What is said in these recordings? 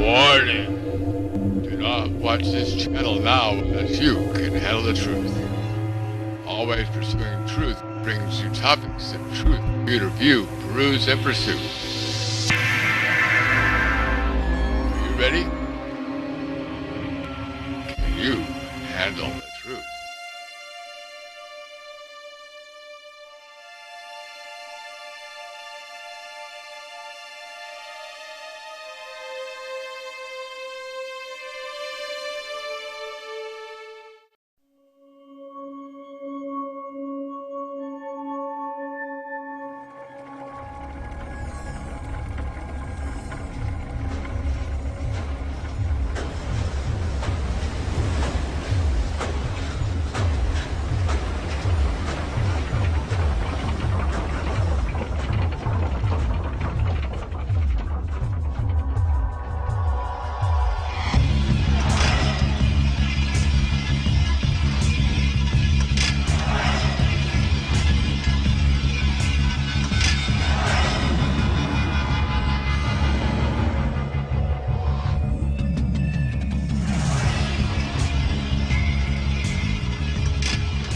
Warning! Do not watch this channel now unless you can handle the truth. Always pursuing truth brings you topics of truth for you to view, peruse, and pursue. Are you ready? Can you handle the truth?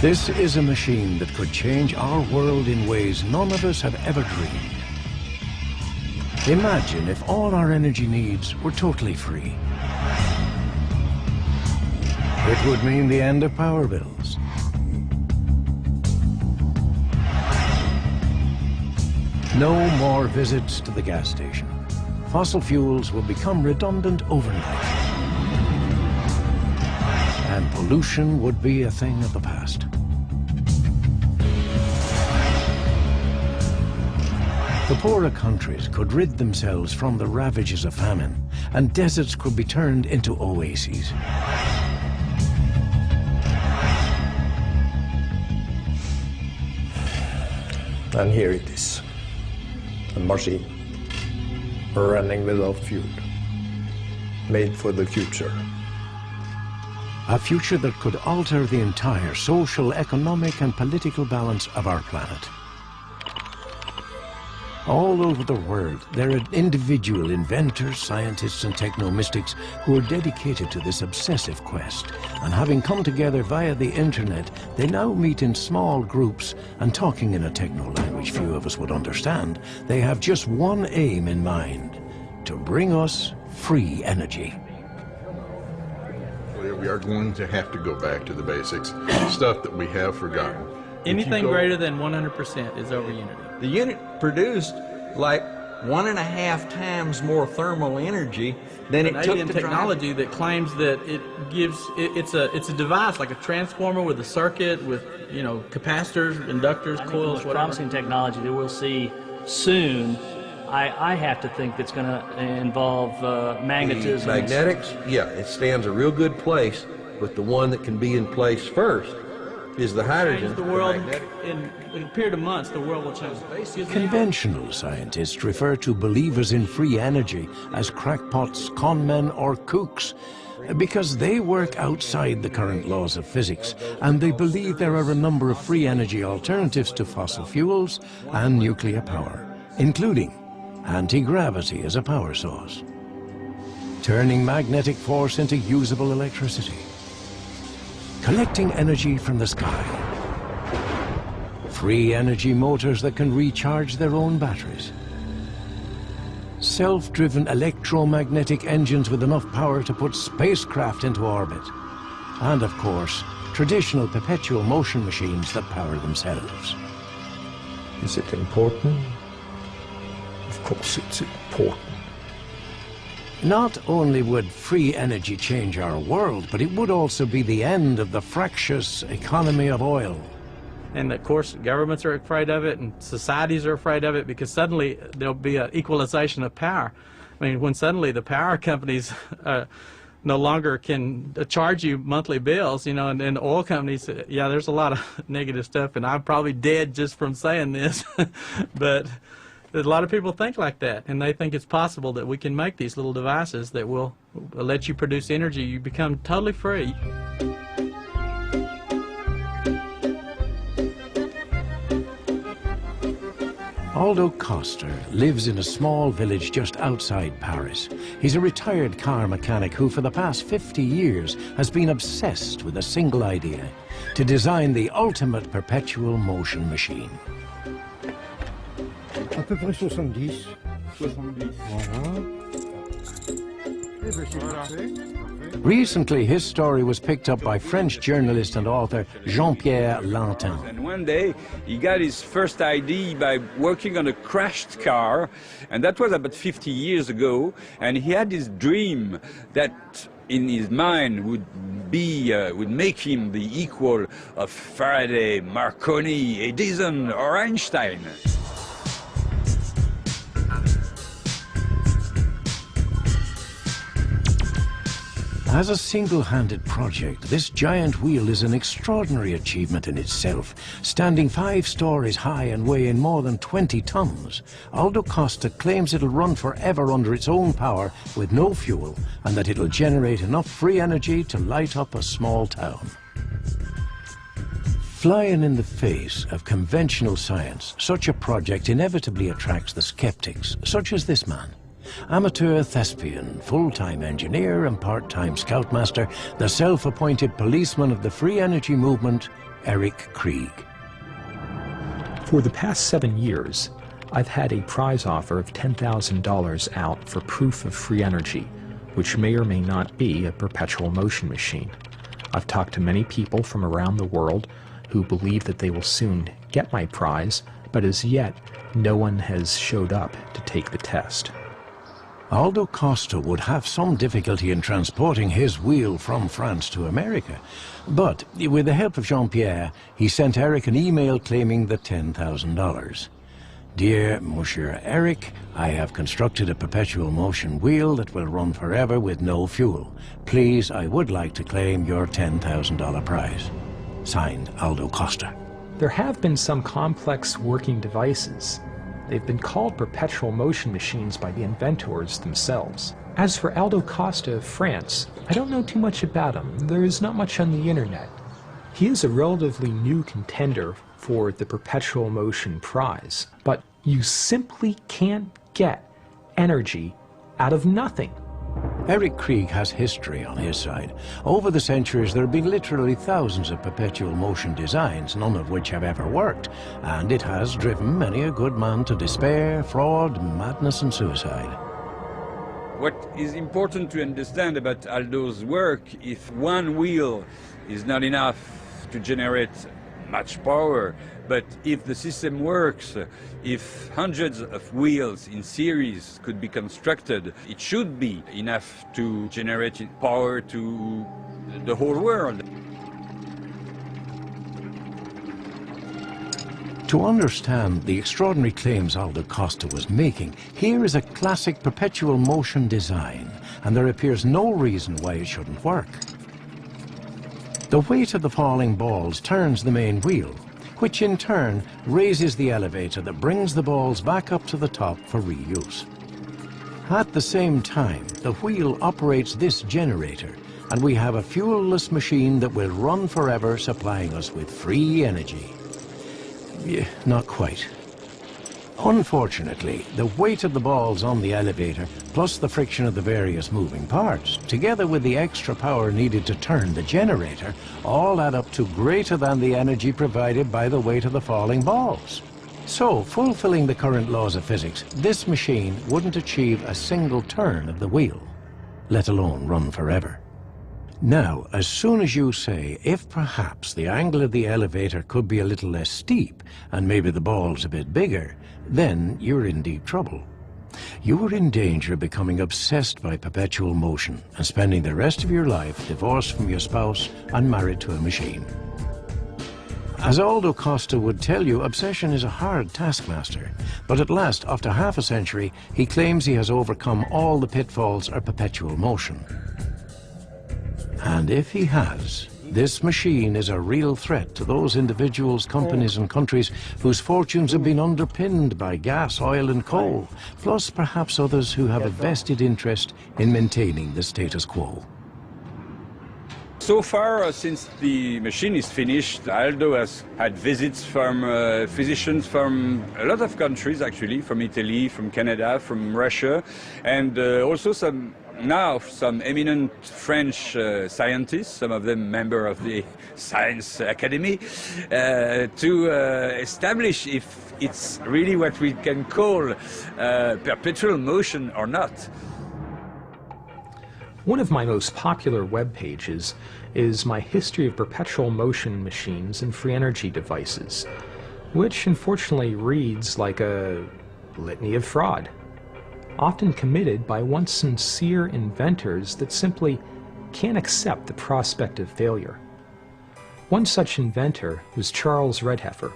This is a machine that could change our world in ways none of us have ever dreamed. Imagine if all our energy needs were totally free. It would mean the end of power bills. No more visits to the gas station. Fossil fuels will become redundant overnight. And pollution would be a thing of the past. The poorer countries could rid themselves from the ravages of famine, and deserts could be turned into oases. And here it is, a machine running without fuel, made for the future. A future that could alter the entire social, economic, and political balance of our planet. All over the world, there are individual inventors, scientists, and techno-mystics who are dedicated to this obsessive quest. And having come together via the internet, they now meet in small groups, and talking in a techno-language few of us would understand, they have just one aim in mind: to bring us free energy. We are going to have to go back to the basics, stuff that we have forgotten. Anything greater than 100% is over unity. The unit produced like 1.5 times more thermal energy than it took to technology that claims that it gives it's a device like a transformer with a circuit with, you know, capacitors, inductors, coils, whatever. Promising technology that we'll see soon. I have to think that's going to involve magnetism. The magnetics, yeah, it stands a real good place, but the one that can be in place first is the hydrogen. The world, in a period of months, the world will change. Conventional scientists refer to believers in free energy as crackpots, conmen, or kooks, because they work outside the current laws of physics, and they believe there are a number of free energy alternatives to fossil fuels and nuclear power, including anti-gravity as a power source, turning magnetic force into usable electricity, collecting energy from the sky, free energy motors that can recharge their own batteries, self-driven electromagnetic engines with enough power to put spacecraft into orbit, and of course, traditional perpetual motion machines that power themselves. Is it important? Of course it's important. Not only would free energy change our world, but it would also be the end of the fractious economy of oil. And of course, governments are afraid of it, and societies are afraid of it, because suddenly there'll be an equalization of power. I mean, when suddenly the power companies no longer can charge you monthly bills, you know, and oil companies, yeah, there's a lot of negative stuff, and I'm probably dead just from saying this, but a lot of people think like that, and they think it's possible that we can make these little devices that will let you produce energy. You become totally free. Aldo Costa lives in a small village just outside Paris. He's a retired car mechanic who for the past 50 years has been obsessed with a single idea: to design the ultimate perpetual motion machine. À peu près 70. 70. Voilà. Recently, his story was picked up by French journalist and author Jean-Pierre Lantin. And one day, he got his first idea by working on a crashed car, and that was about 50 years ago, and he had this dream that in his mind would make him the equal of Faraday, Marconi, Edison, or Einstein. As a single-handed project, this giant wheel is an extraordinary achievement in itself. Standing 5 stories high and weighing more than 20 tons, Aldo Costa claims it'll run forever under its own power with no fuel, and that it'll generate enough free energy to light up a small town. Flying in the face of conventional science, such a project inevitably attracts the skeptics, such as this man. Amateur thespian, full-time engineer and part-time scoutmaster, the self-appointed policeman of the free energy movement, Eric Krieg. For the past 7 years, I've had a prize offer of $10,000 out for proof of free energy, which may or may not be a perpetual motion machine. I've talked to many people from around the world who believe that they will soon get my prize, but as yet, no one has showed up to take the test. Aldo Costa would have some difficulty in transporting his wheel from France to America, but with the help of Jean-Pierre, he sent Eric an email claiming the $10,000. Dear Monsieur Eric, I have constructed a perpetual motion wheel that will run forever with no fuel. Please, I would like to claim your $10,000 prize. Signed, Aldo Costa. There have been some complex working devices. They've been called perpetual motion machines by the inventors themselves. As for Aldo Costa of France, I don't know too much about him. There is not much on the internet. He is a relatively new contender for the perpetual motion prize, but you simply can't get energy out of nothing. Eric Krieg has history on his side. Over the centuries, there have been literally thousands of perpetual motion designs, none of which have ever worked, and it has driven many a good man to despair, fraud, madness, and suicide. What is important to understand about Aldo's work, if one wheel is not enough to generate much power, but if the system works, if hundreds of wheels in series could be constructed, it should be enough to generate power to the whole world. To understand the extraordinary claims Aldo Costa was making, here is a classic perpetual motion design, and there appears no reason why it shouldn't work. The weight of the falling balls turns the main wheel, which in turn raises the elevator that brings the balls back up to the top for reuse. At the same time, the wheel operates this generator, and we have a fuelless machine that will run forever, supplying us with free energy. Not quite. Unfortunately, the weight of the balls on the elevator, plus the friction of the various moving parts, together with the extra power needed to turn the generator, all add up to greater than the energy provided by the weight of the falling balls. So, fulfilling the current laws of physics, this machine wouldn't achieve a single turn of the wheel, let alone run forever. Now, as soon as you say, if perhaps the angle of the elevator could be a little less steep, and maybe the balls a bit bigger, then you're in deep trouble. You are in danger of becoming obsessed by perpetual motion and spending the rest of your life divorced from your spouse and married to a machine. As Aldo Costa would tell you, obsession is a hard taskmaster, but at last, after half a century, he claims he has overcome all the pitfalls of perpetual motion. And if he has, this machine is a real threat to those individuals, companies and countries whose fortunes have been underpinned by gas, oil and coal, plus perhaps others who have a vested interest in maintaining the status quo. So far, since the machine is finished, Aldo has had visits from physicians from a lot of countries, actually, from Italy, from Canada, from Russia, and also some eminent French scientists, some of them member of the Science Academy, to establish if it's really what we can call perpetual motion or not. One of my most popular web pages is my history of perpetual motion machines and free energy devices, which unfortunately reads like a litany of fraud, often committed by once sincere inventors that simply can't accept the prospect of failure. One such inventor was Charles Redheffer.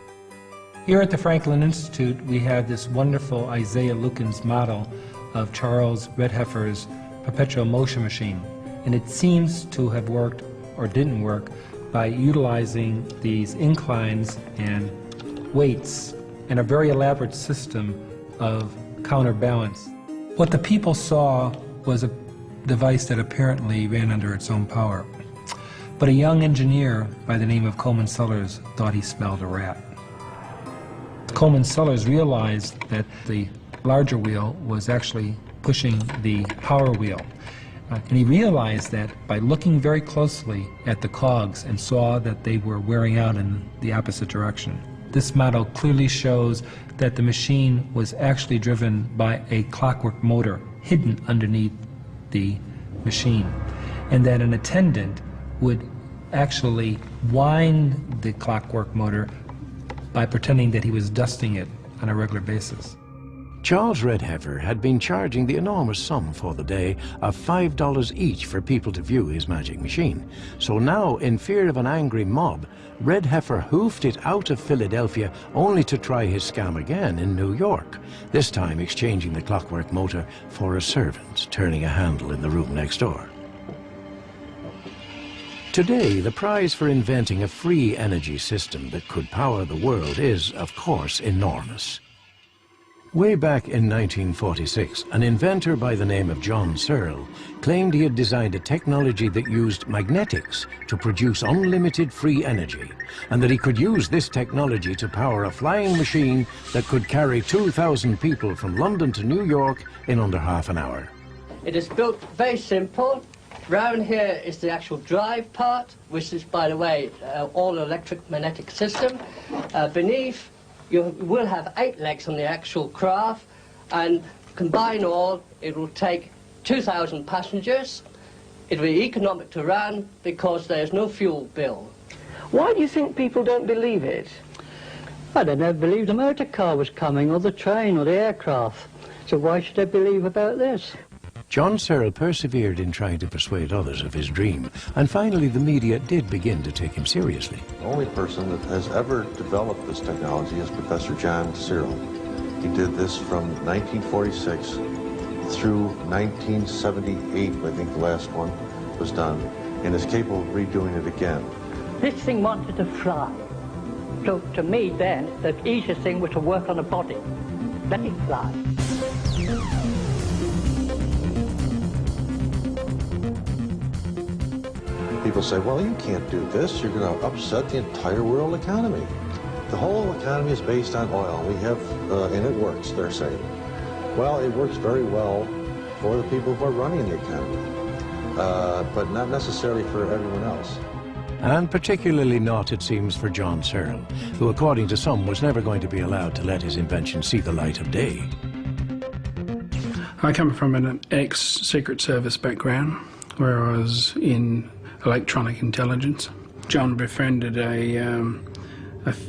Here at the Franklin Institute, we have this wonderful Isaiah Lukens model of Charles Redheffer's perpetual motion machine, and it seems to have worked or didn't work by utilizing these inclines and weights and a very elaborate system of counterbalance. What the people saw was a device that apparently ran under its own power, but a young engineer by the name of Coleman Sellers thought he smelled a rat. Coleman Sellers realized that the larger wheel was actually pushing the power wheel. And he realized that by looking very closely at the cogs and saw that they were wearing out in the opposite direction. This model clearly shows that the machine was actually driven by a clockwork motor hidden underneath the machine, and that an attendant would actually wind the clockwork motor by pretending that he was dusting it on a regular basis. Charles Redheffer had been charging the enormous sum for the day of $5 each for people to view his magic machine. So now, in fear of an angry mob, Redheffer hoofed it out of Philadelphia only to try his scam again in New York, this time exchanging the clockwork motor for a servant turning a handle in the room next door. Today, the prize for inventing a free energy system that could power the world is, of course, enormous. Way back in 1946, an inventor by the name of John Searle claimed he had designed a technology that used magnetics to produce unlimited free energy, and that he could use this technology to power a flying machine that could carry 2,000 people from London to New York in under half an hour. It is built very simple. Round here is the actual drive part, which is, by the way, all electric magnetic system. Beneath, you will have 8 legs on the actual craft, and combine all, it will take 2,000 passengers. It will be economic to run because there's no fuel bill. Why do you think people don't believe it? I don't know, believe the motor car was coming, or the train, or the aircraft. So why should they believe about this? John Searle persevered in trying to persuade others of his dream, and finally the media did begin to take him seriously. The only person that has ever developed this technology is Professor John Searle. He did this from 1946 through 1978, I think the last one was done, and is capable of redoing it again. This thing wanted to fly. So to me then, the easiest thing was to work on a body. Let it fly. People say, well, you can't do this. You're going to upset the entire world economy. The whole economy is based on oil. We have, and it works, they're saying. Well, it works very well for the people who are running the economy, but not necessarily for everyone else. And particularly not, it seems, for John Searle, who, according to some, was never going to be allowed to let his invention see the light of day. I come from an ex-Secret Service background, where I was in electronic intelligence. John befriended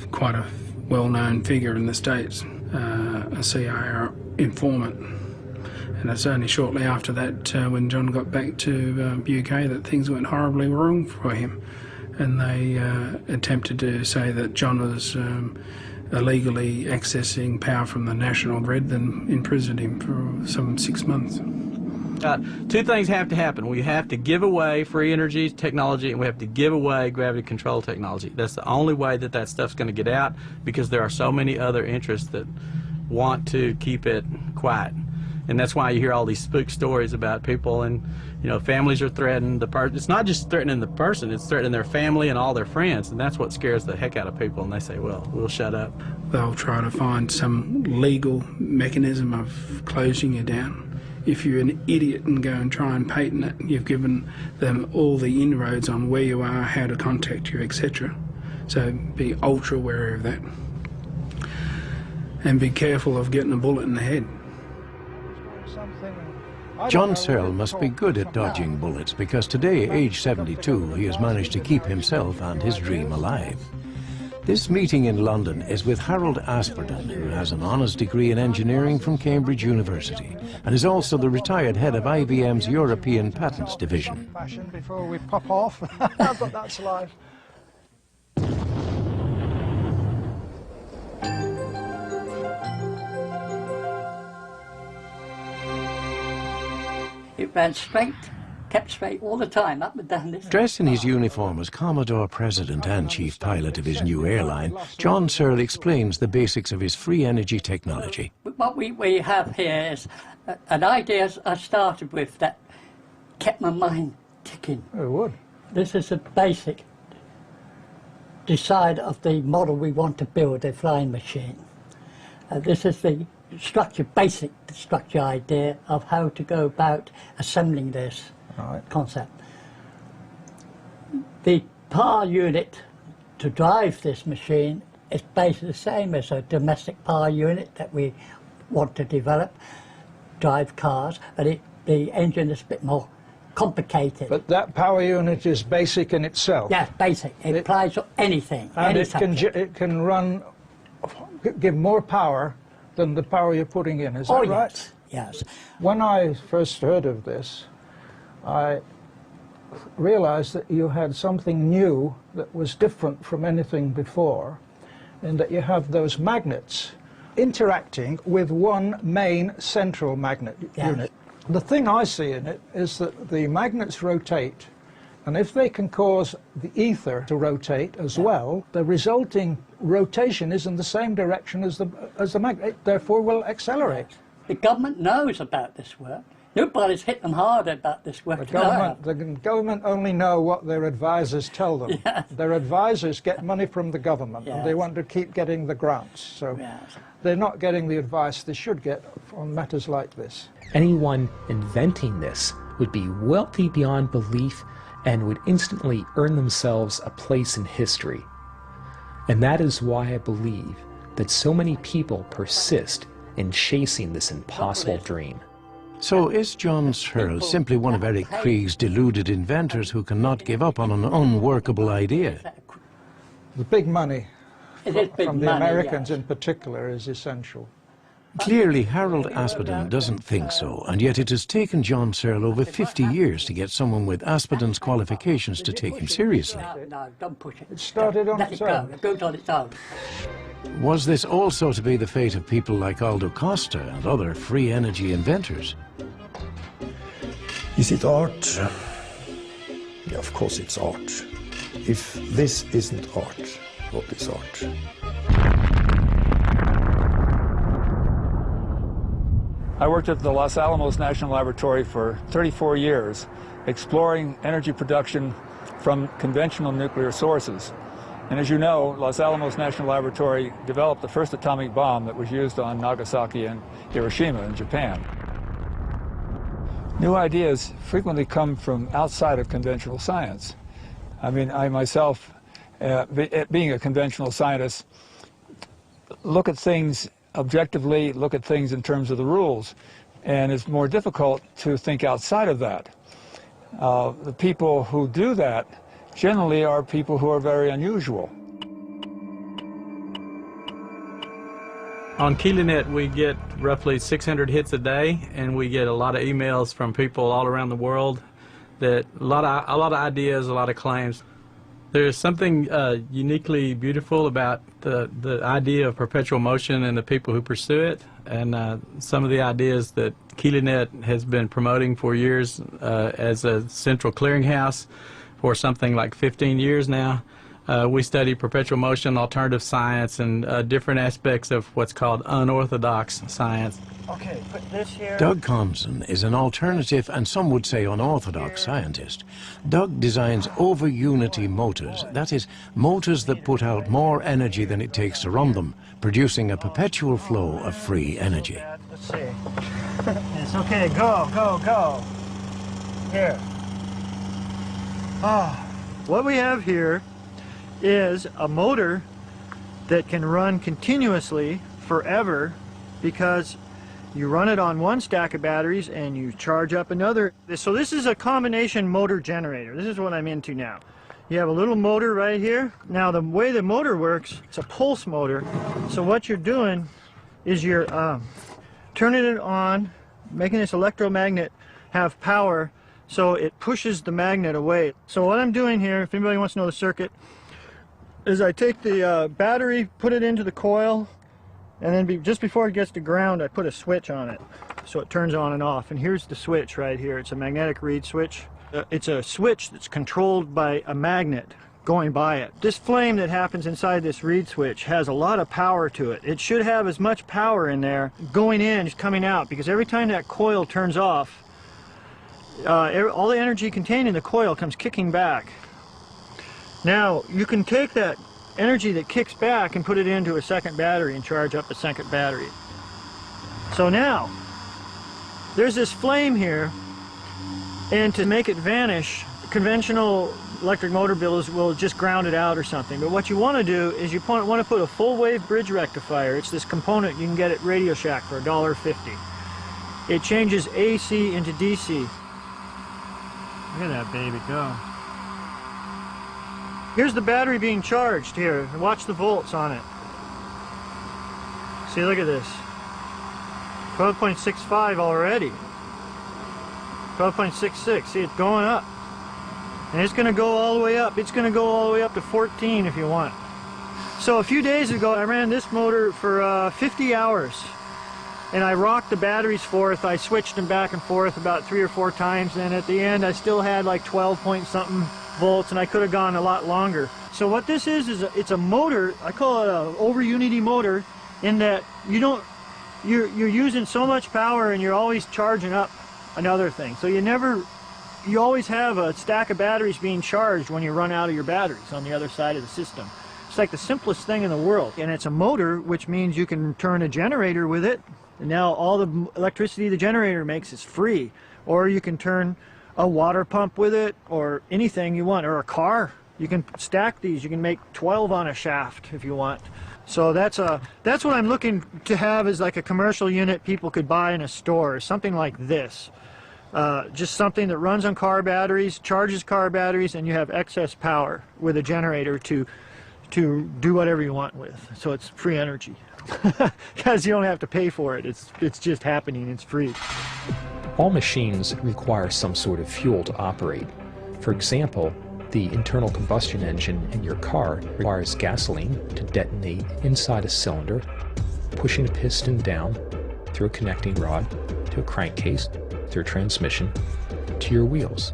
quite a well-known figure in the States, a CIA informant. And it's only shortly after that, when John got back to UK, that things went horribly wrong for him. And they attempted to say that John was illegally accessing power from the national grid, then imprisoned him for some 6 months. Two things have to happen. We have to give away free energy technology, and we have to give away gravity control technology. That's the only way that that stuff's going to get out, because there are so many other interests that want to keep it quiet. And that's why you hear all these spook stories about people, and you know, families are threatened. It's not just threatening the person, it's threatening their family and all their friends, and that's what scares the heck out of people, and they say, well, we'll shut up. They'll try to find some legal mechanism of closing you down. If you're an idiot and go and try and patent it, you've given them all the inroads on where you are, how to contact you, etc. So be ultra wary of that. And be careful of getting a bullet in the head. John Searle must be good at dodging bullets, because today, age 72, he has managed to keep himself and his dream alive. This meeting in London is with Harold Asperdon, who has an honours degree in engineering from Cambridge University and is also the retired head of IBM's European Patents Division. Before we pop off, but that's life. It ran straight, kept straight all the time, up and down this. Dressed in his uniform as Commodore President and Chief Pilot of his new airline, John Searle explains the basics of his free energy technology. What we have here is an idea I started with that kept my mind ticking. It would. This is a basic decide of the model we want to build, a flying machine. This is the basic structure idea of how to go about assembling this concept. The power unit to drive this machine is basically the same as a domestic power unit that we want to develop, drive cars, but the engine is a bit more complicated. But that power unit is basic in itself. Yes, basic. It applies to anything. And any it can run, give more power than the power you're putting in, is that right? Yes, yes. When I first heard of this, I realized that you had something new that was different from anything before, in that you have those magnets interacting with one main central magnet unit. The thing I see in it is that the magnets rotate, and if they can cause the ether to rotate as well, the resulting rotation is in the same direction as the magnet, therefore will accelerate. The government knows about this work. Nobody's hit them hard about this work. The government only know what their advisors tell them. Yes. Their advisors get money from the government, and they want to keep getting the grants. So they're not getting the advice they should get on matters like this. Anyone inventing this would be wealthy beyond belief and would instantly earn themselves a place in history. And that is why I believe that so many people persist in chasing this impossible dream. So is John Searle simply one of Eric Krieg's deluded inventors who cannot give up on an unworkable idea? The big money from the Americans yes. in particular is essential. Clearly, Harold Asperdon doesn't think so, and yet it has taken John Searle over 50 years to get someone with Asperdon's qualifications to take him seriously. No, don't push it. It started on its own. It goes on its own. Was this also to be the fate of people like Aldo Costa and other free energy inventors? Is it art? Yeah, of course it's art. If this isn't art, what is art? I worked at the Los Alamos National Laboratory for 34 years, exploring energy production from conventional nuclear sources. And as you know, Los Alamos National Laboratory developed the first atomic bomb that was used on Nagasaki and Hiroshima in Japan. New ideas frequently come from outside of conventional science. I mean, I myself, being a conventional scientist, look at things objectively, look at things in terms of the rules, and it's more difficult to think outside of that. The people who do that generally are people who are very unusual. On KeelyNet, we get roughly 600 hits a day, and we get a lot of emails from people all around the world that a lot of ideas, a lot of claims. There's something uniquely beautiful about the idea of perpetual motion and the people who pursue it, and some of the ideas that KeelyNet has been promoting for years as a central clearinghouse for something like 15 years now. We study perpetual motion, alternative science, and different aspects of what's called unorthodox science. Okay, put this here. Doug Conson is an alternative and some would say unorthodox scientist. Doug designs over-unity motors, that is, motors that put out more energy than it takes to run them, producing a perpetual flow of free energy. Let's see. It's okay, go, go, go. Here. What we have here is a motor that can run continuously forever because you run it on one stack of batteries and you charge up another. So this is a combination motor generator. This is what I'm into now. You have a little motor right here. Now the way the motor works, it's a pulse motor. So what you're doing is you're turning it on, making this electromagnet have power so it pushes the magnet away. So what I'm doing here, if anybody wants to know the circuit, is I take the battery, put it into the coil, and then just before it gets to ground, I put a switch on it so it turns on and off. And here's the switch right here. It's a magnetic reed switch. It's a switch that's controlled by a magnet going by it. This flame that happens inside this reed switch has a lot of power to it. It should have as much power in there going in as coming out, because every time that coil turns off, all the energy contained in the coil comes kicking back. Now, you can take that energy that kicks back and put it into a second battery and charge up a second battery. So now, there's this flame here, and to make it vanish, conventional electric motor builders will just ground it out or something. But what you want to do is you want to put a full wave bridge rectifier. It's this component you can get at Radio Shack for $1.50. It changes AC into DC. Look at that baby go. Here's the battery being charged here. Watch the volts on it. See, look at this. 12.65 already. 12.66. See, it's going up. And it's going to go all the way up. It's going to go all the way up to 14 if you want. So a few days ago, I ran this motor for 50 hours. And I rocked the batteries forth. I switched them back and forth about 3 or 4 times. And at the end, I still had like 12 point something volts, and I could have gone a lot longer. So what this is it's a motor. I call it a over-unity motor, in that you're using so much power and you're always charging up another thing. So you always have a stack of batteries being charged when you run out of your batteries on the other side of the system. It's like the simplest thing in the world. And it's a motor, which means you can turn a generator with it. And now all the electricity the generator makes is free. Or you can turn a water pump with it, or anything you want, or a car. You can stack these. You can make 12 on a shaft if you want. So that's what I'm looking to have, is like a commercial unit people could buy in a store, something like this. Just something that runs on car batteries, charges car batteries, and you have excess power with a generator to do whatever you want with. So it's free energy, because you don't have to pay for it. It's just happening. It's free. All machines require some sort of fuel to operate. For example, the internal combustion engine in your car requires gasoline to detonate inside a cylinder, pushing a piston down through a connecting rod to a crankcase, through a transmission, to your wheels.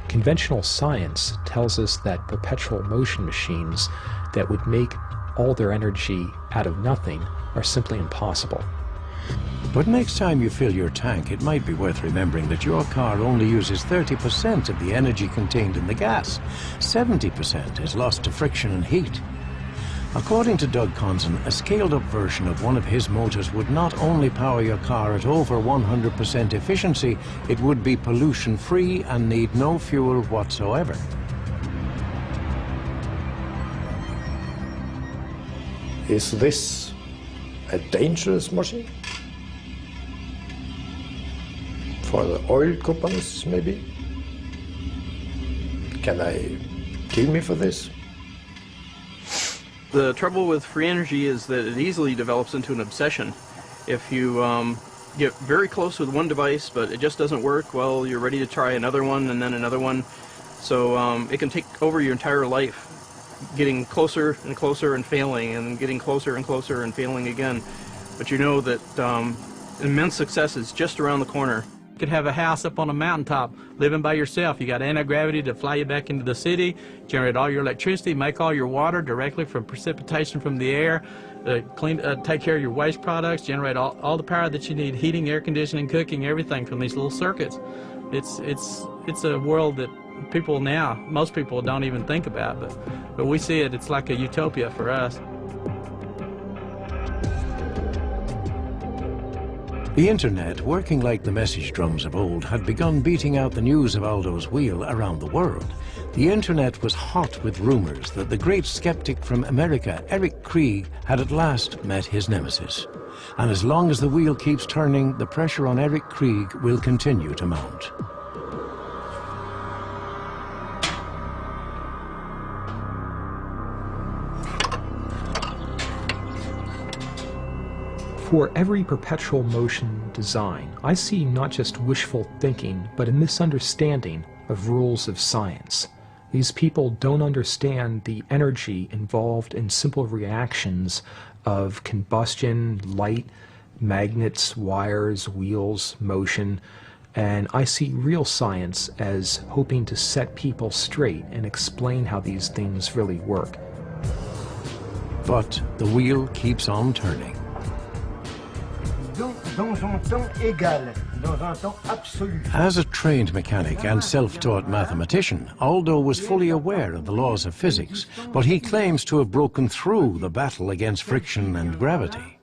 Conventional science tells us that perpetual motion machines that would make all their energy out of nothing are simply impossible. But next time you fill your tank, it might be worth remembering that your car only uses 30% of the energy contained in the gas. 70% is lost to friction and heat. According to Doug Conson, a scaled-up version of one of his motors would not only power your car at over 100% efficiency, it would be pollution-free and need no fuel whatsoever. Is this a dangerous machine? For the oil companies, maybe? Can they kill me for this? The trouble with free energy is that it easily develops into an obsession. If you get very close with one device, but it just doesn't work, well, you're ready to try another one and then another one. So it can take over your entire life, getting closer and closer and failing, and getting closer and closer and failing again. But you know that immense success is just around the corner. You could have a house up on a mountaintop, living by yourself. You got anti-gravity to fly you back into the city, generate all your electricity, make all your water directly from precipitation from the air, take care of your waste products, generate all the power that you need, heating, air conditioning, cooking, everything from these little circuits. It's a world that people now, most people don't even think about, but we see it, it's like a utopia for us. The internet, working like the message drums of old, had begun beating out the news of Aldo's wheel around the world. The internet was hot with rumors that the great skeptic from America, Eric Krieg, had at last met his nemesis. And as long as the wheel keeps turning, the pressure on Eric Krieg will continue to mount. For every perpetual motion design, I see not just wishful thinking, but a misunderstanding of rules of science. These people don't understand the energy involved in simple reactions of combustion, light, magnets, wires, wheels, motion, and I see real science as hoping to set people straight and explain how these things really work. But the wheel keeps on turning. As a trained mechanic and self-taught mathematician, Aldo was fully aware of the laws of physics, but he claims to have broken through the battle against friction and gravity.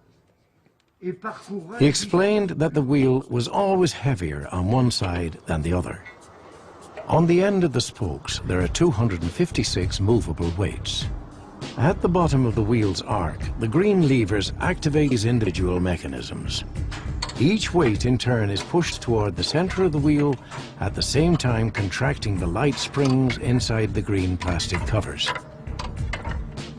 He explained that the wheel was always heavier on one side than the other. On the end of the spokes, there are 256 movable weights. At the bottom of the wheel's arc, the green levers activate these individual mechanisms. Each weight in turn is pushed toward the center of the wheel, at the same time contracting the light springs inside the green plastic covers.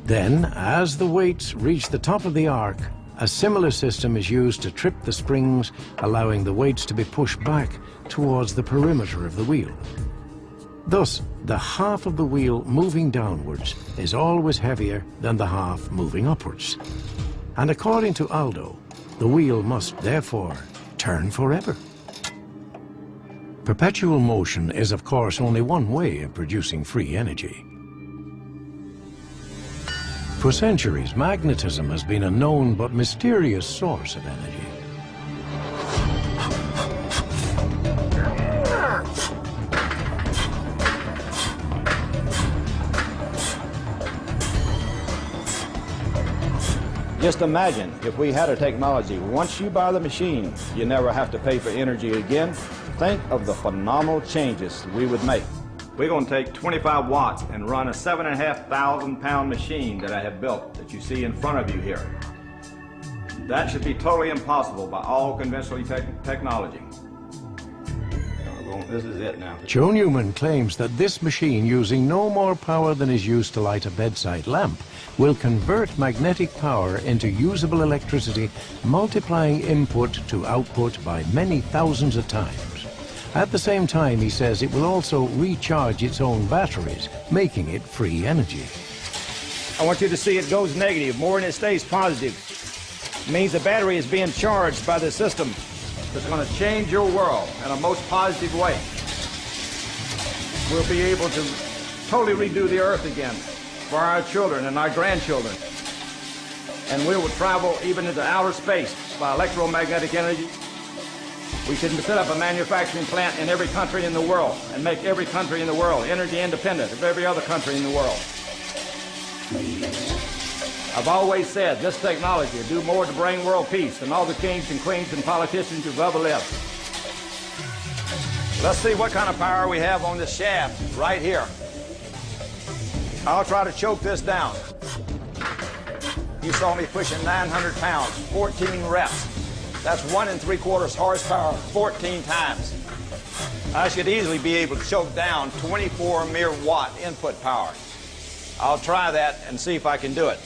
Then, as the weights reach the top of the arc, a similar system is used to trip the springs, allowing the weights to be pushed back towards the perimeter of the wheel. Thus, the half of the wheel moving downwards is always heavier than the half moving upwards. And according to Aldo, the wheel must therefore turn forever. Perpetual motion is, of course, only one way of producing free energy. For centuries, magnetism has been a known but mysterious source of energy. Just imagine if we had a technology, once you buy the machine, you never have to pay for energy again. Think of the phenomenal changes we would make. We're going to take 25 watts and run a 7,500 pound machine that I have built that you see in front of you here. That should be totally impossible by all conventional technology. This is it now. Joe Newman claims that this machine, using no more power than is used to light a bedside lamp, will convert magnetic power into usable electricity, multiplying input to output by many thousands of times. At the same time, he says it will also recharge its own batteries, making it free energy. I want you to see it goes negative more than it stays positive. It means the battery is being charged by the system. It's going to change your world in a most positive way. We'll be able to totally redo the earth again for our children and our grandchildren. And we will travel even into outer space by electromagnetic energy. We can set up a manufacturing plant in every country in the world and make every country in the world energy independent of every other country in the world. I've always said this technology will do more to bring world peace than all the kings and queens and politicians who've ever lived. Let's see what kind of power we have on this shaft right here. I'll try to choke this down. You saw me pushing 900 pounds, 14 reps. That's 1 3/4 horsepower, 14 times. I should easily be able to choke down 24 mere watt input power. I'll try that and see if I can do it.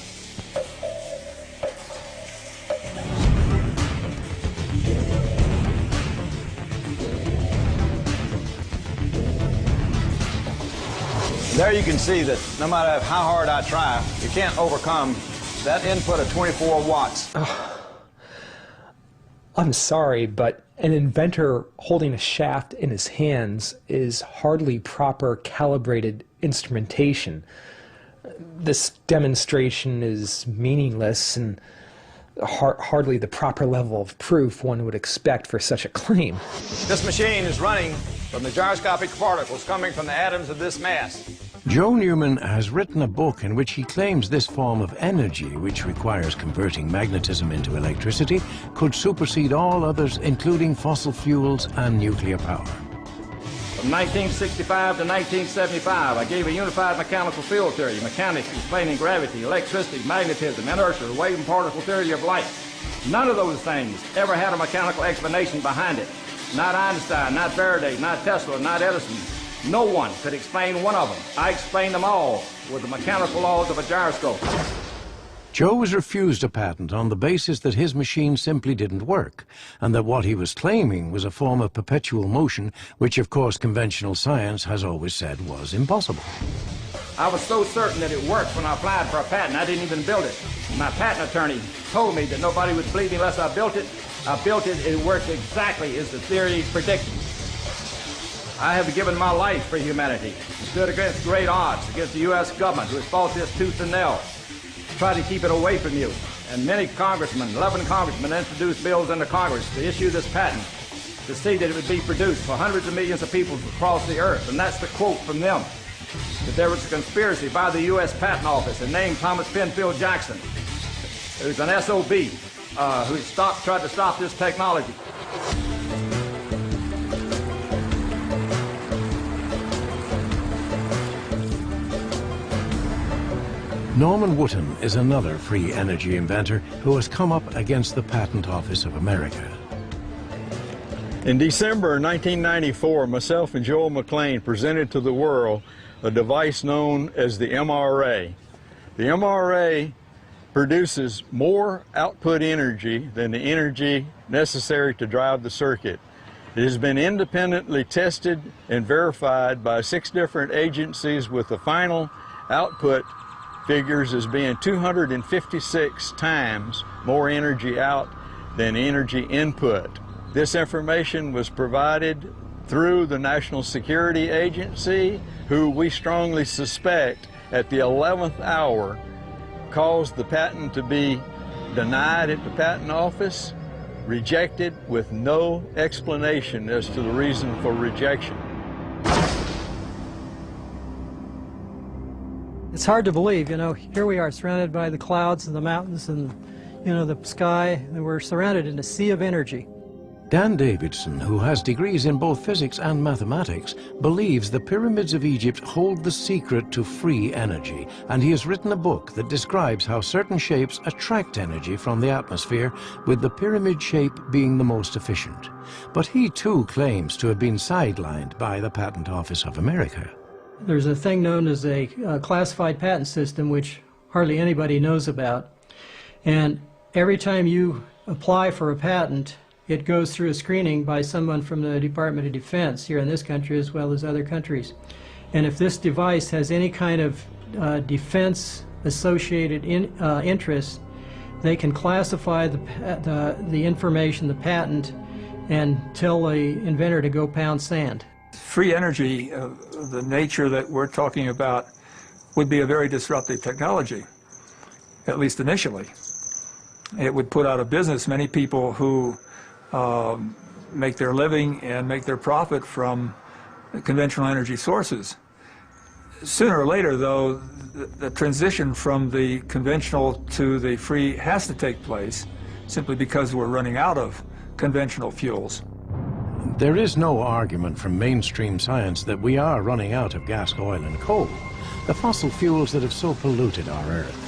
There you can see that no matter how hard I try, you can't overcome that input of 24 watts. I'm sorry, but An inventor holding a shaft in his hands is hardly proper calibrated instrumentation. This demonstration is meaningless and hardly the proper level of proof one would expect for such a claim. This machine is running from the gyroscopic particles coming from the atoms of this mass. Joe Newman has written a book in which he claims this form of energy, which requires converting magnetism into electricity, could supersede all others, including fossil fuels and nuclear power. From 1965 to 1975, I gave a unified mechanical field theory, mechanics explaining gravity, electricity, magnetism, inertia, wave and particle theory of light. None of those things ever had a mechanical explanation behind it. Not Einstein, not Faraday, not Tesla, not Edison. No one could explain one of them. I explained them all with the mechanical laws of a gyroscope. Joe was refused a patent on the basis that his machine simply didn't work, and that what he was claiming was a form of perpetual motion, which of course conventional science has always said was impossible. I was so certain that it worked when I applied for a patent, I didn't even build it. My patent attorney told me that nobody would believe me unless I built it. I built it, it worked exactly as the theory predicted. I have given my life for humanity, stood against great odds, against the U.S. government, who has fought this tooth and nail, tried to keep it away from you. And many congressmen, 11 congressmen, introduced bills into Congress to issue this patent, to see that it would be produced for hundreds of millions of people across the earth. And that's the quote from them, that there was a conspiracy by the U.S. Patent Office and named Thomas Penfield Jackson, who's an SOB, who tried to stop this technology. Norman Wotton is another free energy inventor who has come up against the Patent Office of America. In December 1994, myself and Joel McLean presented to the world a device known as the MRA. The MRA produces more output energy than the energy necessary to drive the circuit. It has been independently tested and verified by 6 different agencies, with the final output figures as being 256 times more energy out than energy input. This information was provided through the National Security Agency, who we strongly suspect at the 11th hour caused the patent to be denied at the Patent Office, rejected with no explanation as to the reason for rejection. It's hard to believe, you know, here we are surrounded by the clouds and the mountains and, you know, the sky, and we're surrounded in a sea of energy. Dan Davidson, who has degrees in both physics and mathematics, believes the pyramids of Egypt hold the secret to free energy, and he has written a book that describes how certain shapes attract energy from the atmosphere, with the pyramid shape being the most efficient. But he too claims to have been sidelined by the Patent Office of America. There's a thing known as a classified patent system, which hardly anybody knows about. And every time you apply for a patent, it goes through a screening by someone from the Department of Defense here in this country as well as other countries. And if this device has any kind of defense-associated interest, they can classify the information, the patent, and tell the inventor to go pound sand. Free energy, the nature that we're talking about, would be a very disruptive technology, at least initially. It would put out of business many people who make their living and make their profit from conventional energy sources. Sooner or later, though, the transition from the conventional to the free has to take place, simply because we're running out of conventional fuels. There is no argument from mainstream science that we are running out of gas, oil and coal, the fossil fuels that have so polluted our Earth.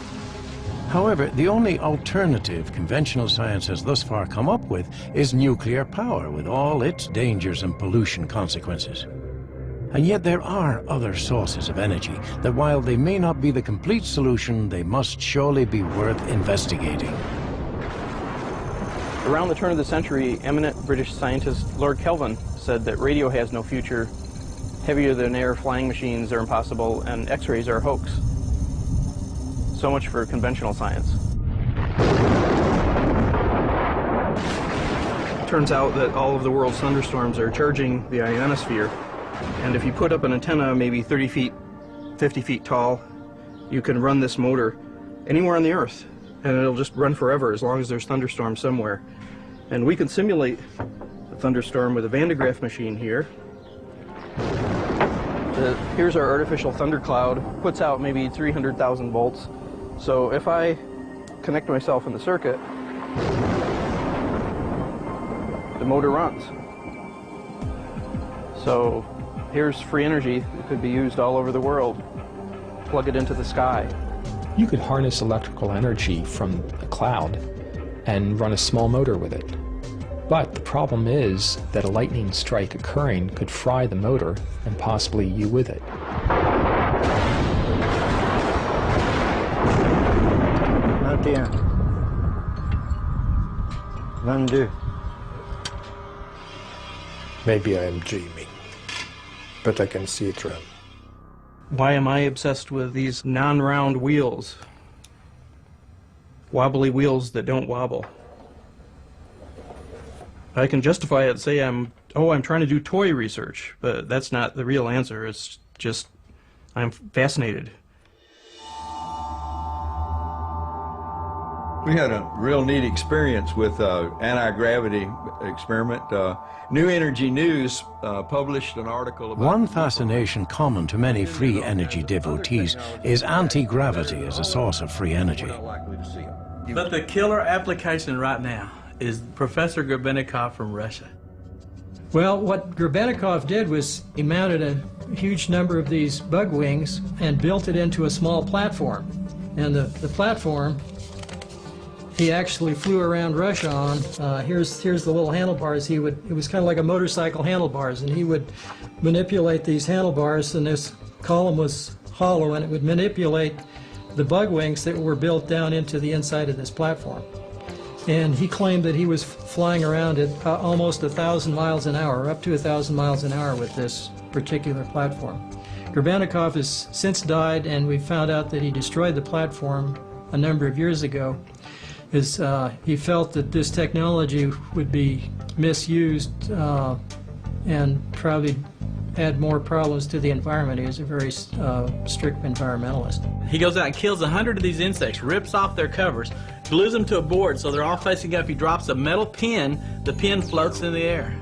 However, the only alternative conventional science has thus far come up with is nuclear power, with all its dangers and pollution consequences. And yet there are other sources of energy that, while they may not be the complete solution, they must surely be worth investigating. Around the turn of the century, eminent British scientist Lord Kelvin said that radio has no future, heavier-than-air flying machines are impossible, and X-rays are a hoax. So much for conventional science. turns out that all of the world's thunderstorms are charging the ionosphere. And if you put up an antenna maybe 30 feet, 50 feet tall, you can run this motor anywhere on the Earth, and it'll just run forever as long as there's thunderstorms somewhere. And we can simulate a thunderstorm with a Van de Graaff machine here. Here's our artificial thundercloud, puts out maybe 300,000 volts. So if I connect myself in the circuit, the motor runs. So here's free energy that could be used all over the world. Plug it into the sky. You could harness electrical energy from a cloud and run a small motor with it. But the problem is that a lightning strike occurring could fry the motor and possibly you with it. 21, 22. Maybe I am dreaming, but I can see it run. Why am I obsessed with these non-round wheels? Wobbly wheels that don't wobble. I can justify it and say I'm trying to do toy research, but that's not the real answer. It's just I'm fascinated. We had a real neat experience with anti-gravity experiment. New Energy News published an article about... One fascination common to many free energy devotees is anti-gravity as a source of free energy. But the killer application right now is Professor Grabinnikov from Russia. Well, what Grabinnikov did was he mounted a huge number of these bug wings and built it into a small platform. And the platform he actually flew around Russia on. Here's the little handlebars. It was kind of like a motorcycle handlebars, and he would manipulate these handlebars, and this column was hollow, and it would manipulate the bug wings that were built down into the inside of this platform. And he claimed that he was flying around at almost 1,000 miles an hour, up to 1,000 miles an hour with this particular platform. Grabinnikov has since died, and we found out that he destroyed the platform a number of years ago. He felt that this technology would be misused and probably add more problems to the environment. He was a very strict environmentalist. He goes out and kills 100 of these insects, rips off their covers, glues them to a board so they're all facing up. He drops a metal pin, the pin floats in the air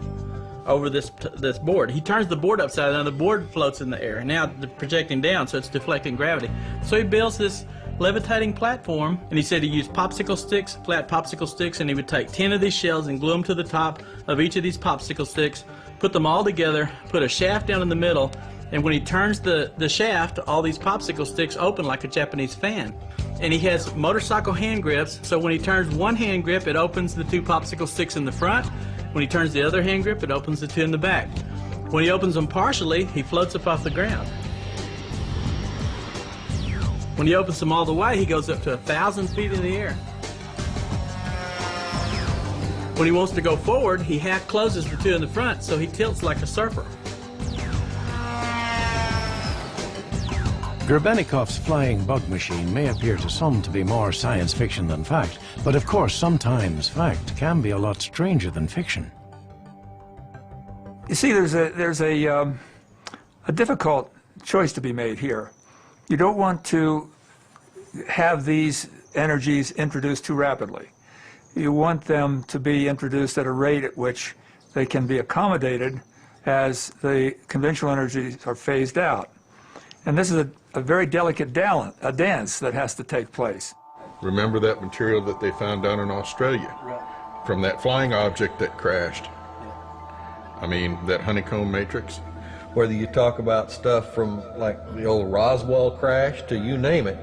over this board. He turns the board upside down, the board floats in the air. Now they're projecting down, so it's deflecting gravity. So he builds this levitating platform, and he said he used popsicle sticks, flat popsicle sticks, and he would take 10 of these shells and glue them to the top of each of these popsicle sticks, put them all together, put a shaft down in the middle, and when he turns the shaft, all these popsicle sticks open like a Japanese fan. And he has motorcycle hand grips, so when he turns one hand grip, it opens the 2 popsicle sticks in the front. When he turns the other hand grip, it opens the 2 in the back. When he opens them partially, he floats up off the ground. When he opens them all the way, he goes up to 1,000 feet in the air. When he wants to go forward, he half closes the 2 in the front, so he tilts like a surfer. Grabinnikov's flying bug machine may appear to some to be more science fiction than fact, but of course sometimes fact can be a lot stranger than fiction. You see, there's a difficult choice to be made here. You don't want to have these energies introduced too rapidly. You want them to be introduced at a rate at which they can be accommodated as the conventional energies are phased out. And this is a very delicate dance that has to take place. Remember that material that they found down in Australia? Right. From that flying object that crashed? Yeah. I mean, that honeycomb matrix? Whether you talk about stuff from like the old Roswell crash to you name it,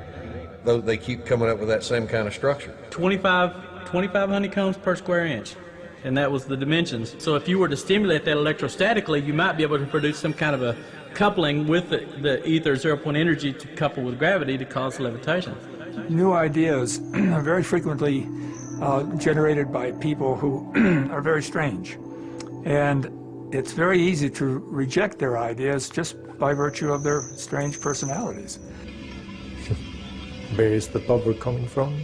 though they keep coming up with that same kind of structure. 25 honeycombs per square inch, and that was the dimensions. So if you were to stimulate that electrostatically, you might be able to produce some kind of a coupling with the ether zero-point energy to couple with gravity to cause levitation. New ideas are very frequently generated by people who are very strange, and it's very easy to reject their ideas just by virtue of their strange personalities. Where is the power coming from?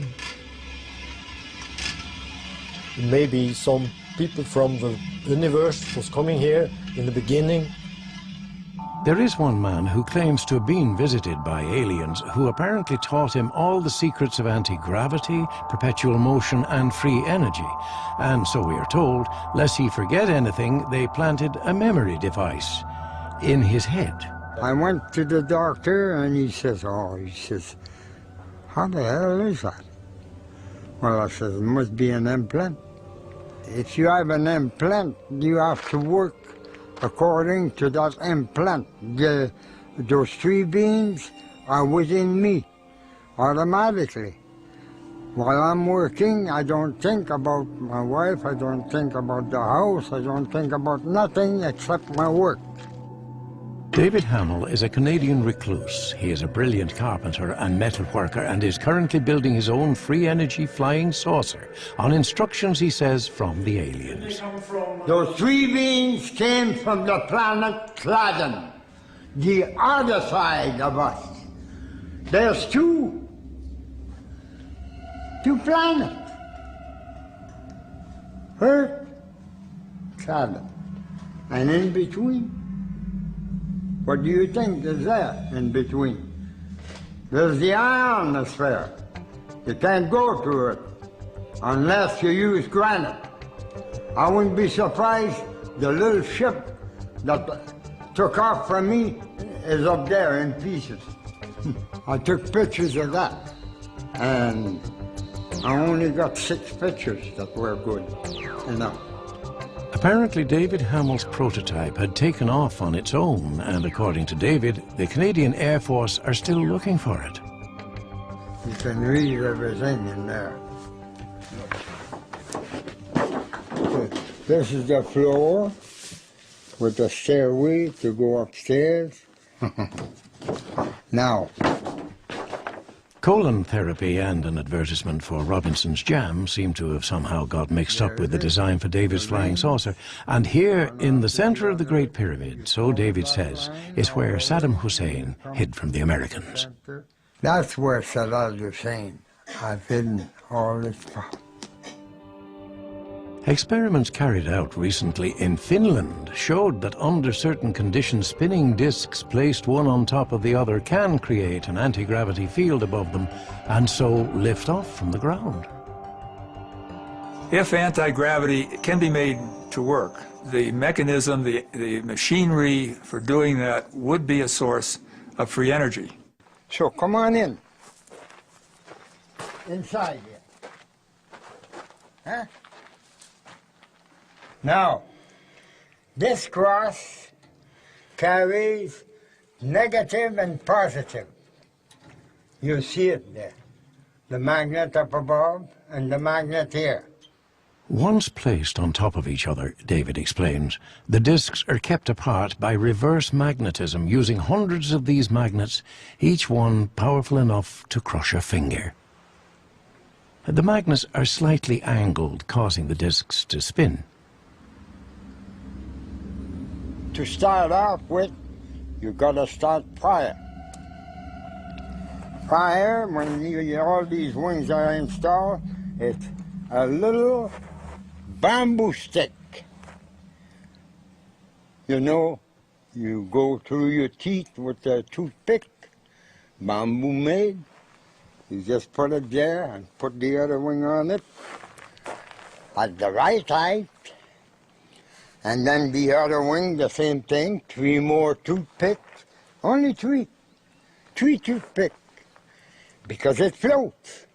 Maybe some people from the universe was coming here in the beginning. There is one man who claims to have been visited by aliens who apparently taught him all the secrets of anti-gravity, perpetual motion and free energy. And so we are told, lest he forget anything, they planted a memory device in his head. I went to the doctor and he says, how the hell is that? Well, I said, it must be an implant. If you have an implant, you have to work according to that implant. Those 3 beans are within me automatically. While I'm working, I don't think about my wife, I don't think about the house, I don't think about nothing except my work. David Hamill is a Canadian recluse. He is a brilliant carpenter and metal worker and is currently building his own free energy flying saucer on instructions, he says, from the aliens. Those 3 beings came from the planet Cladden, the other side of us. There's two planets. Earth, Cladden, and in between, what do you think is there in between? There's the ionosphere. You can't go to it unless you use granite. I wouldn't be surprised the little ship that took off from me is up there in pieces. I took pictures of that, and I only got 6 pictures that were good enough. Apparently, David Hamill's prototype had taken off on its own, and according to David, the Canadian Air Force are still looking for it. You can read everything in there. This is the floor with the stairway to go upstairs. Now, Colon therapy and an advertisement for Robinson's Jam seem to have somehow got mixed up with the design for David's flying saucer. And here, in the center of the Great Pyramid, so David says, is where Saddam Hussein hid from the Americans. that's where Saddam Hussein has hidden all this power. Experiments carried out recently in Finland showed that under certain conditions, spinning discs placed one on top of the other can create an anti-gravity field above them and so lift off from the ground. If anti-gravity can be made to work, the mechanism, the machinery for doing that would be a source of free energy. So come on in. Inside here. Huh? Now, this cross carries negative and positive. You see it there. The magnet up above and the magnet here. Once placed on top of each other, David explains, the discs are kept apart by reverse magnetism using hundreds of these magnets, each one powerful enough to crush a finger. The magnets are slightly angled, causing the discs to spin. To start off with, you gotta start prior. Prior, when all these wings are installed, it's a little bamboo stick. You know, you go through your teeth with a toothpick, bamboo made. You just put it there and put the other wing on it at the right height. And then the other wing, the same thing, 3 more toothpicks. Only 3. 3 toothpicks. Because it floats.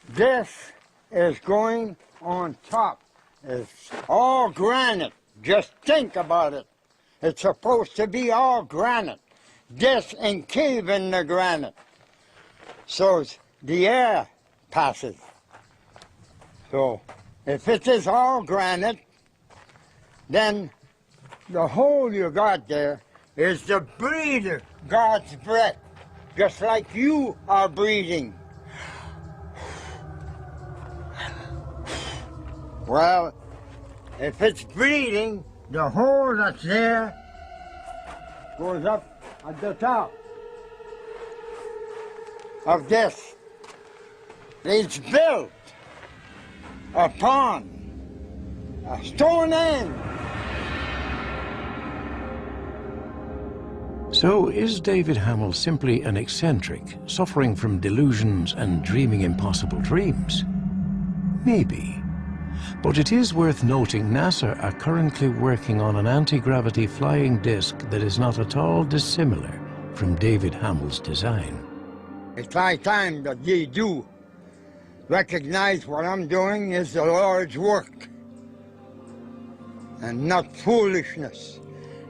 This is going on top. It's all granite. Just think about it. It's supposed to be all granite. This encave in the granite. So the air passes. So if it is all granite, then the hole you got there is the breather, God's breath, just like you are breathing. Well, if it's breathing, the hole that's there goes up at the top of this. It's built upon A stone hand. So is David Hamill simply an eccentric, suffering from delusions and dreaming impossible dreams? Maybe. But it is worth noting NASA are currently working on an anti-gravity flying disc that is not at all dissimilar from David Hamill's design. It's high time that ye do recognize what I'm doing is the Lord's work and not foolishness.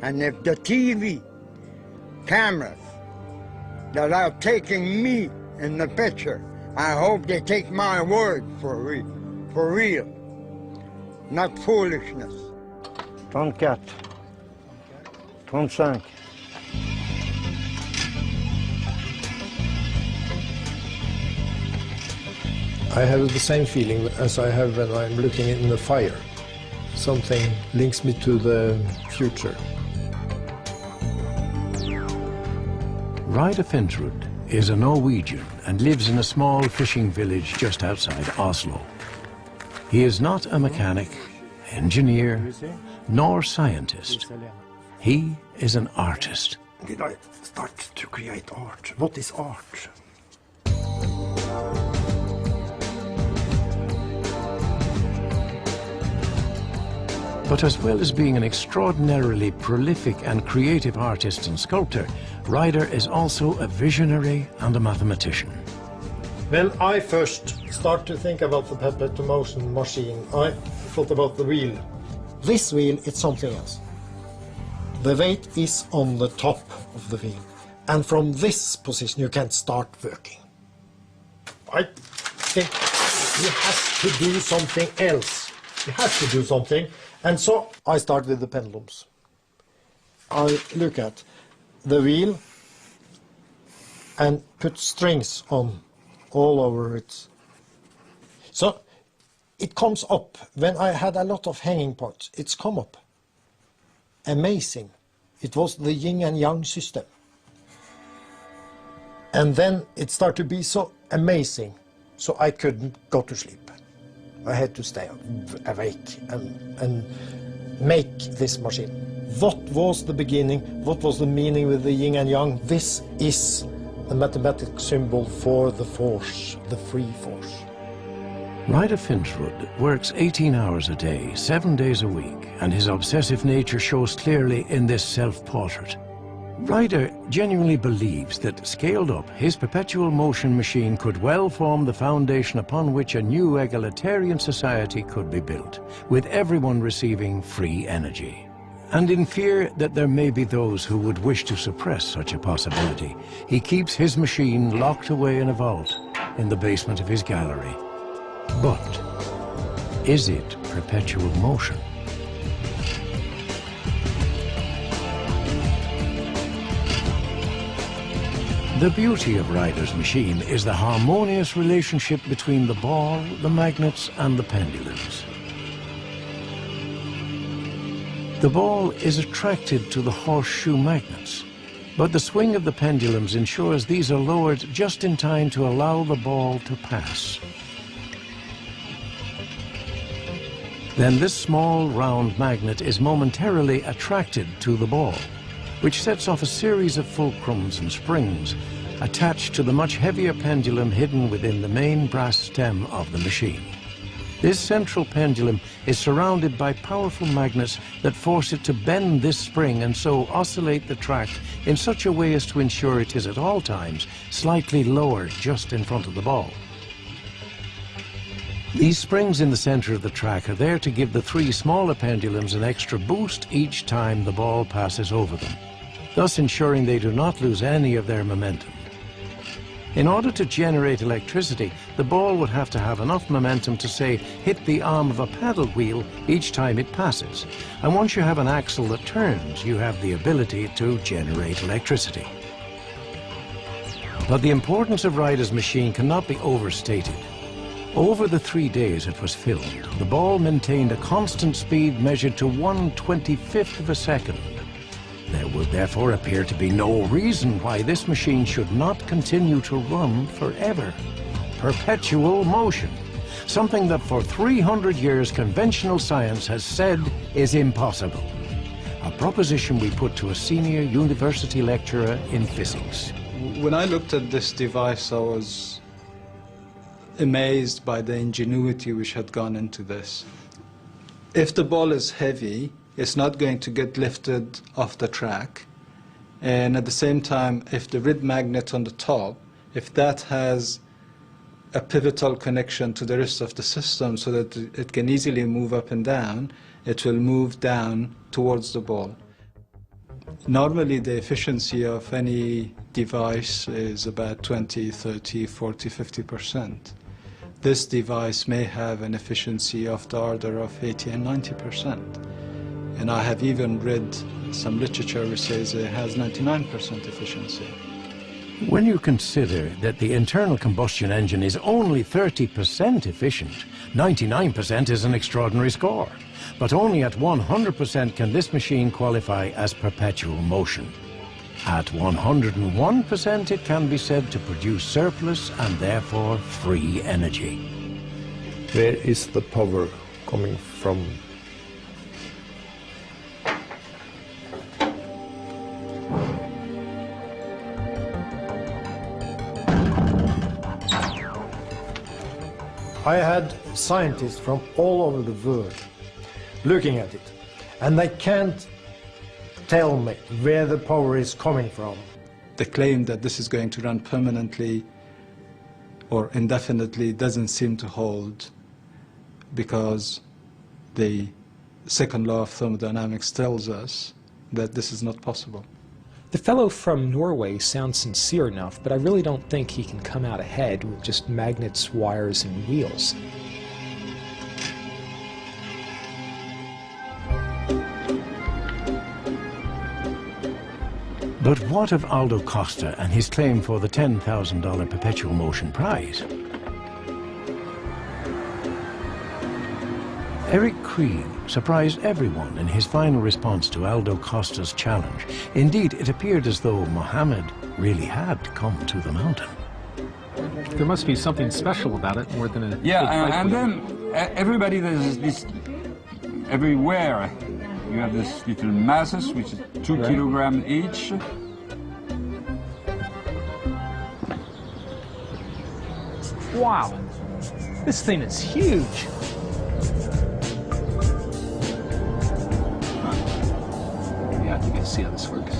And if the TV cameras that are taking me in the picture, I hope they take my word for real, not foolishness. 34, 35. I have the same feeling as I have when I'm looking in the fire. Something links me to the future. Reidar Fintrud is a Norwegian and lives in a small fishing village just outside Oslo. He is not a mechanic, engineer, nor scientist. He is an artist. Did I start to create art? What is art? But as well as being an extraordinarily prolific and creative artist and sculptor, Reidar is also a visionary and a mathematician. When I first started to think about the perpetual motion machine, I thought about the wheel. This wheel is something else. The weight is on the top of the wheel, and from this position you can start working. I think you have to do something else. You have to do something. And so I start with the pendulums. I look at the wheel and put strings on all over it. So it comes up. When I had a lot of hanging parts, it's come up. Amazing. It was the yin and yang system. And then it started to be so amazing, so I couldn't go to sleep. I had to stay awake and make this machine. What was the beginning? What was the meaning with the yin and yang? This is the mathematical symbol for the force, the free force. Reidar Fintrud works 18 hours a day, 7 days a week, and his obsessive nature shows clearly in this self-portrait. Reidar genuinely believes that, scaled up, his perpetual motion machine could well form the foundation upon which a new egalitarian society could be built, with everyone receiving free energy. And in fear that there may be those who would wish to suppress such a possibility, he keeps his machine locked away in a vault in the basement of his gallery. But is it perpetual motion? The beauty of Reidar's machine is the harmonious relationship between the ball, the magnets, and the pendulums. The ball is attracted to the horseshoe magnets, but the swing of the pendulums ensures these are lowered just in time to allow the ball to pass. Then this small round magnet is momentarily attracted to the ball, which sets off a series of fulcrums and springs attached to the much heavier pendulum hidden within the main brass stem of the machine. This central pendulum is surrounded by powerful magnets that force it to bend this spring and so oscillate the track in such a way as to ensure it is at all times slightly lower just in front of the ball. These springs in the center of the track are there to give the three smaller pendulums an extra boost each time the ball passes over them, thus ensuring they do not lose any of their momentum. In order to generate electricity, the ball would have to have enough momentum to, say, hit the arm of a paddle wheel each time it passes. And once you have an axle that turns, you have the ability to generate electricity. But the importance of Reidar's machine cannot be overstated. Over the 3 days it was filmed, the ball maintained a constant speed measured to 1/25th of a second. There would therefore appear to be no reason why this machine should not continue to run forever. Perpetual motion. something that for 300 years conventional science has said is impossible. A proposition we put to a senior university lecturer in physics. When I looked at this device, I was amazed by the ingenuity which had gone into this. If the ball is heavy, it's not going to get lifted off the track. And at the same time, if the red magnet on the top, if that has a pivotal connection to the rest of the system so that it can easily move up and down, it will move down towards the ball. Normally, the efficiency of any device is about 20, 30, 40, 50%. This device may have an efficiency of the order of 80 and 90%. And I have even read some literature which says it has 99% efficiency. When you consider that the internal combustion engine is only 30% efficient, 99% is an extraordinary score. But only at 100% can this machine qualify as perpetual motion. At 101%, it can be said to produce surplus and therefore free energy. Where is the power coming from? I had scientists from all over the world looking at it, and they can't tell me where the power is coming from. The claim that this is going to run permanently or indefinitely doesn't seem to hold, because the second law of thermodynamics tells us that this is not possible. The fellow from Norway sounds sincere enough, but I really don't think he can come out ahead with just magnets, wires, and wheels. But what of Aldo Costa and his claim for the $10,000 perpetual motion prize? Eric Krieg surprised everyone in his final response to Aldo Costa's challenge. Indeed, it appeared as though Mohammed really had come to the mountain. There must be something special about it, more than a and then everybody, there's this everywhere. You have this little masses, which is 2 kilograms each. Wow, this thing is huge. Yeah, I think I see how this works.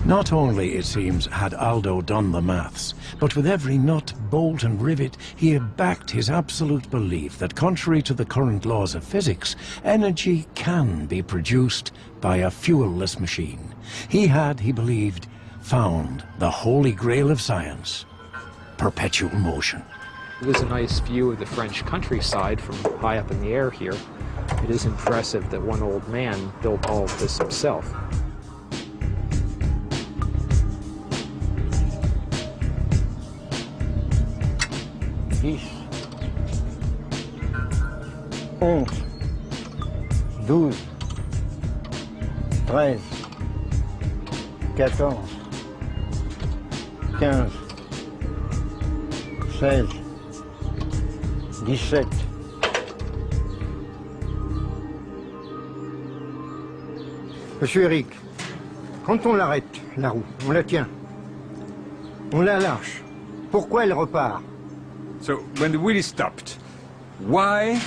Not only, it seems, had Aldo done the maths, but with every nut, bolt and rivet, he had backed his absolute belief that, contrary to the current laws of physics, energy can be produced by a fuel-less machine. He had, he believed, found the holy grail of science, perpetual motion. It is a nice view of the French countryside from high up in the air here. It is impressive that one old man built all of this himself. Dix, 11, 12, 13, 14, 15, 16, 17. Monsieur Eric, quand on l'arrête, la roue, on la tient, on la lâche, pourquoi elle repart? So when the wheel stopped, why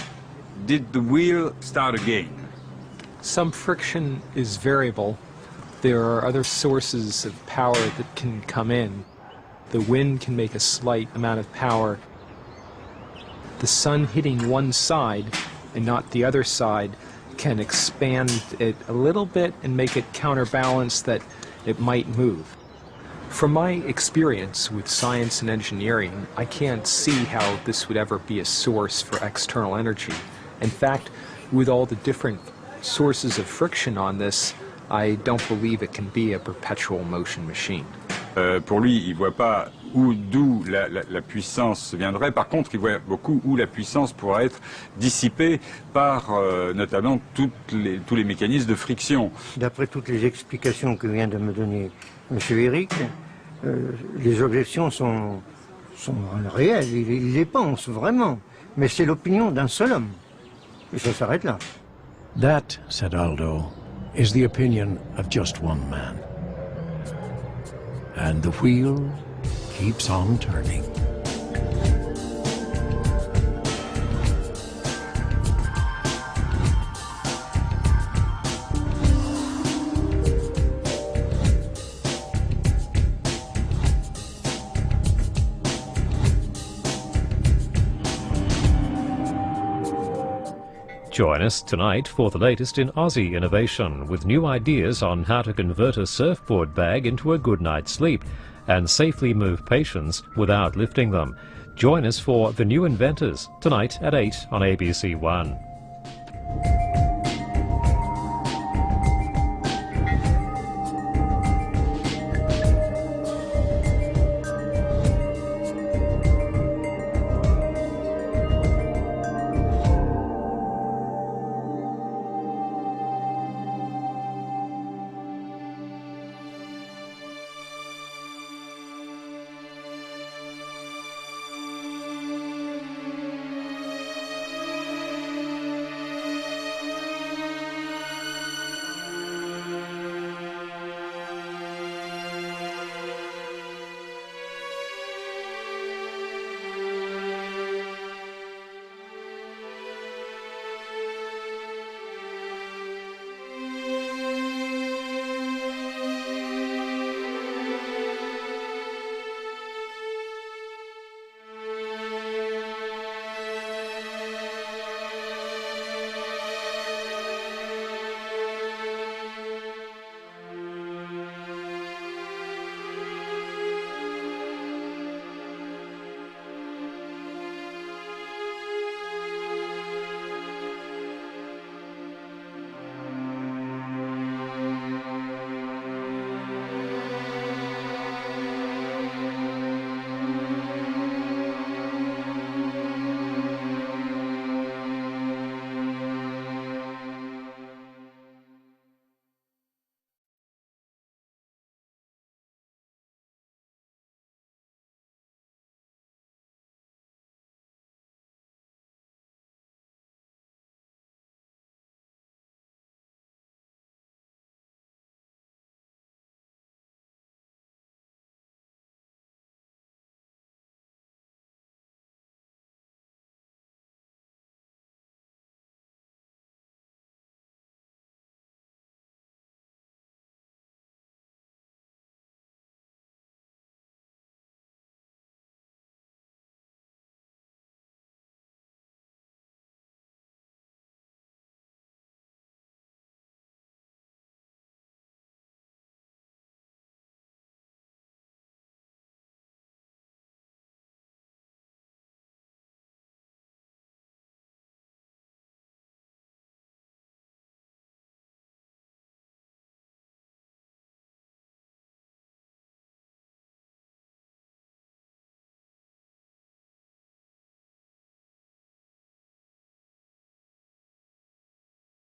did the wheel start again? Some friction is variable. There are other sources of power that can come in. The wind can make a slight amount of power. The sun hitting one side and not the other side can expand it a little bit and make it counterbalance that it might move. From my experience with science and engineering, I can't see how this would ever be a source for external energy. In fact, with all the different sources of friction on this, I don't believe it can be a perpetual motion machine. Pour lui, il ne voit pas d'où la puissance viendrait. Par contre, il voit beaucoup où la puissance pourrait être dissipée par notamment tous les mécanismes de friction. D'après toutes les explications que vient de me donner M. Eric, les objections sont sont réels, ils les pensent vraiment. Mais c'est l'opinion d'un seul homme. Et ça s'arrête là. That, said Aldo, is the opinion of just one man. And the wheel keeps on turning. Join us tonight for the latest in Aussie innovation, with new ideas on how to convert a surfboard bag into a good night's sleep and safely move patients without lifting them. Join us for The New Inventors, tonight at 8 on ABC1.